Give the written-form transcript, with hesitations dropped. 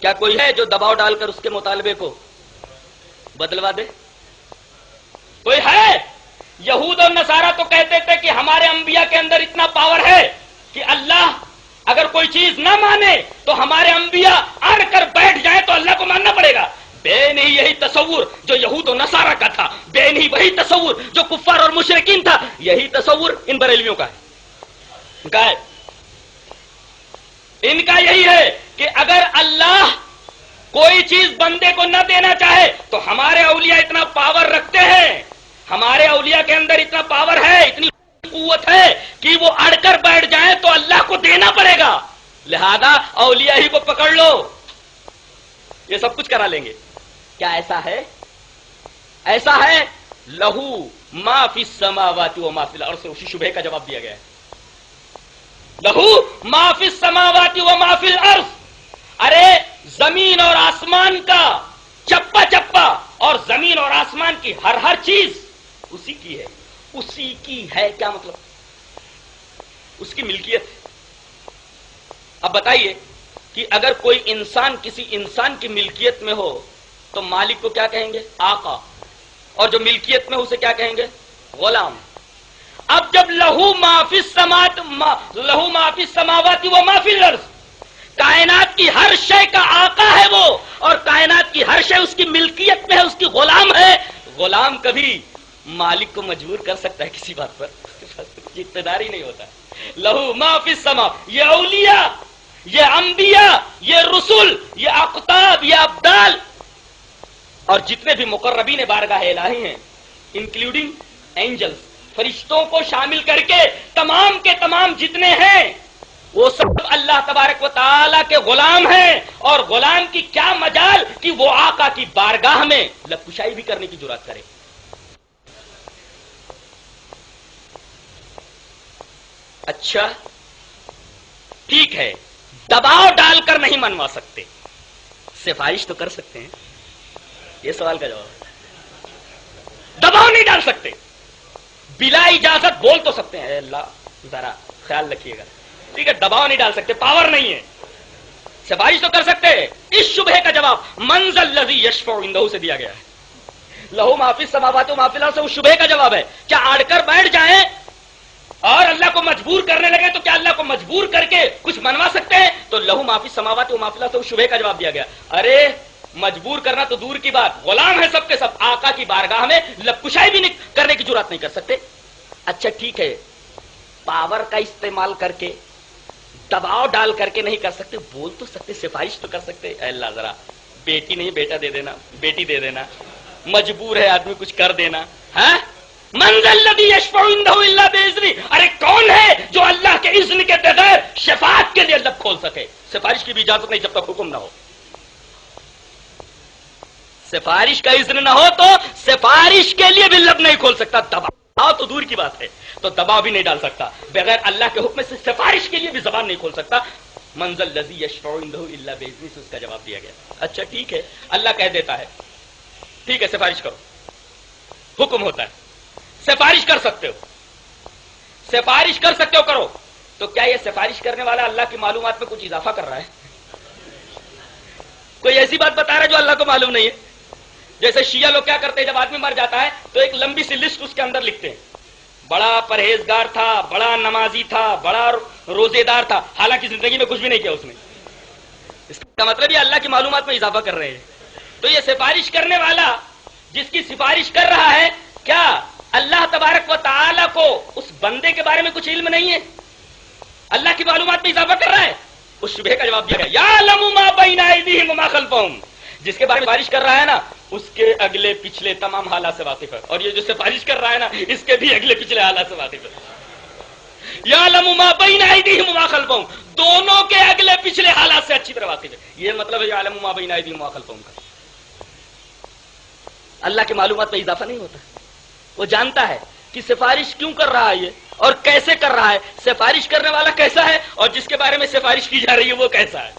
کیا کوئی ہے جو دباؤ ڈال کر اس کے مطالبے کو بدلوا دے؟ کوئی ہے؟ یہود اور نصارہ تو کہتے تھے کہ ہمارے انبیاء کے اندر اتنا پاور ہے کہ اللہ اگر کوئی چیز نہ مانے تو ہمارے انبیاء اڑ کر بیٹھ جائیں تو اللہ کو ماننا پڑے گا۔ بے نہیں یہی تصور جو یہود و نصارہ کا تھا، بے نہیں وہی تصور جو کفار اور مشرکین تھا، یہی تصور ان بریلویوں کا ہے۔ ان کا یہی ہے کہ اگر اللہ کوئی چیز بندے کو نہ دینا چاہے تو ہمارے اولیاء اتنا پاور رکھتے ہیں، ہمارے اولیاء کے اندر اتنا پاور ہے، اتنی قوت ہے کہ وہ اڑ کر بیٹھ جائیں تو اللہ کو دینا پڑے گا، لہذا اولیاء ہی کو پکڑ لو، یہ سب کچھ کرا لیں گے۔ کیا ایسا ہے؟ ایسا ہے لہو ما فی السماوات و ما فی الارض سے اسی شبہ کا جواب دیا گیا ہے۔ لہو ما فی السماوات و ما فی الارض، ارے زمین اور آسمان کا چپا چپا اور زمین اور آسمان کی ہر چیز اسی کی ہے۔ اسی کی ہے کیا مطلب؟ اس کی ملکیت۔ اب بتائیے کہ اگر کوئی انسان کسی انسان کی ملکیت میں ہو تو مالک کو کیا کہیں گے؟ آقا، اور جو ملکیت میں اسے کیا کہیں گے؟ غلام۔ اب جب لہو ما فی السماوات و ما فی الارض، کائنات کی ہر شے کا آقا ہے وہ، اور کائنات کی ہر شے اس کی ملکیت میں ہے، اس کی غلام ہے۔ غلام کبھی مالک کو مجبور کر سکتا ہے کسی بات پر؟ اقتدار ہی نہیں ہوتا۔ لہو ما فی السما، یہ اولیاء، یہ انبیاء، یہ رسول، یہ اقطاب، یہ ابدال اور جتنے بھی مقربین بارگاہ الہی ہیں، انکلوڈنگ اینجلز، فرشتوں کو شامل کر کے تمام کے تمام جتنے ہیں وہ سب اللہ تبارک و تعالیٰ کے غلام ہیں، اور غلام کی کیا مجال کہ وہ آقا کی بارگاہ میں لبکشائی بھی کرنے کی جرات کرے۔ اچھا ٹھیک ہے، دباؤ ڈال کر نہیں منوا سکتے، سفارش تو کر سکتے ہیں؟ یہ سوال کا جواب ہے۔ دباؤ نہیں ڈال سکتے، بلا اجازت بول تو سکتے ہیں اے اللہ ذرا خیال رکھیے گا، ٹھیک ہے، دباؤ نہیں ڈال سکتے، پاور نہیں ہے، سفارش تو کر سکتے ہیں۔ اس شبہ کا جواب من ذا الذی یشفع عنده سے دیا گیا ہے۔ لہو ما فی السماوات و ما فی الارض سے اس شبہ کا جواب ہے۔ کیا اڑ کر بیٹھ جائیں اور اللہ کو مجبور کرنے لگے تو کیا اللہ کو مجبور کر کے کچھ منوا سکتے ہیں؟ تو لہو ما فی السماوات و ما فی الارض سے اس شبہ کا جواب دیا گیا۔ ارے مجبور کرنا تو دور کی بات، غلام ہے سب کے سب، آقا کی بارگاہ میں لبکشائی بھی کرنے کی جرات نہیں کر سکتے۔ اچھا ٹھیک ہے، پاور کا استعمال کر کے دباؤ ڈال کر کے نہیں کر سکتے، بول تو سکتے، سفارش تو کر سکتے، اے اللہ ذرا بیٹی نہیں بیٹا دے دینا، بیٹی دے دینا، مجبور ہے آدمی کچھ کر دینا۔ ہاں من ذا الذی یشفع عنده الا باذنہ، ارے کون ہے جو اللہ کے اذن کے بغیر شفاعت کے لیے لب کھول سکے؟ سفارش کی بھی اجازت نہیں جب تک حکم نہ ہو، سفارش کا اذن نہ ہو تو سفارش کے لیے بھی لب نہیں کھول سکتا، دباؤ تو دور کی بات ہے، تو دباؤ بھی نہیں ڈال سکتا، بغیر اللہ کے حکم سے سفارش کے لیے بھی زبان نہیں کھول سکتا۔ من ذا الذی یشفع عنده الا باذنہ سے اس کا جواب دیا گیا۔ اچھا ٹھیک ہے، اللہ کہہ دیتا ہے ٹھیک ہے سفارش کرو، حکم ہوتا ہے سفارش کر سکتے ہو، سفارش کر سکتے ہو کرو، تو کیا یہ سفارش کرنے والا اللہ کی معلومات میں کچھ اضافہ کر رہا ہے؟ کوئی ایسی بات بتا رہا ہے جو اللہ کو معلوم نہیں ہے؟ جیسے شیعہ لوگ کیا کرتے ہیں، جب آدمی مر جاتا ہے تو ایک لمبی سی لسٹ اس کے اندر لکھتے ہیں، بڑا پرہیزگار تھا، بڑا نمازی تھا، بڑا روزے دار تھا، حالانکہ زندگی میں کچھ بھی نہیں کیا اس نے۔ اس کا مطلب یہ اللہ کی معلومات میں اضافہ کر رہے ہیں۔ تو یہ سفارش کرنے والا جس کی سفارش کر رہا ہے، کیا اللہ تبارک و تعالیٰ کو اس بندے کے بارے میں کچھ علم نہیں ہے؟ اللہ کی معلومات میں اضافہ کر رہا ہے۔ اس شبہ کا جواب دیا گیا، یعلم ما بین ایدیہم وما خلفہم، جس کے بارے میں سفارش کر رہا ہے نا اس کے اگلے پچھلے تمام حالات سے واقف ہے، اور یہ جو سفارش کر رہا ہے نا اس کے بھی اگلے پچھلے حالات سے واقف ہے۔ یعلم ما بین ایدیہم وما خلفہم، دونوں کے اگلے پچھلے حالات سے اچھی طرح واقف ہے، یہ مطلب ہے یعلم ما بین ایدیہم وما خلفہم کا۔ اللہ کی معلومات میں اضافہ نہیں ہوتا، وہ جانتا ہے کہ سفارش کیوں کر رہا ہے یہ اور کیسے کر رہا ہے، سفارش کرنے والا کیسا ہے اور جس کے بارے میں سفارش کی جا رہی ہے وہ کیسا ہے۔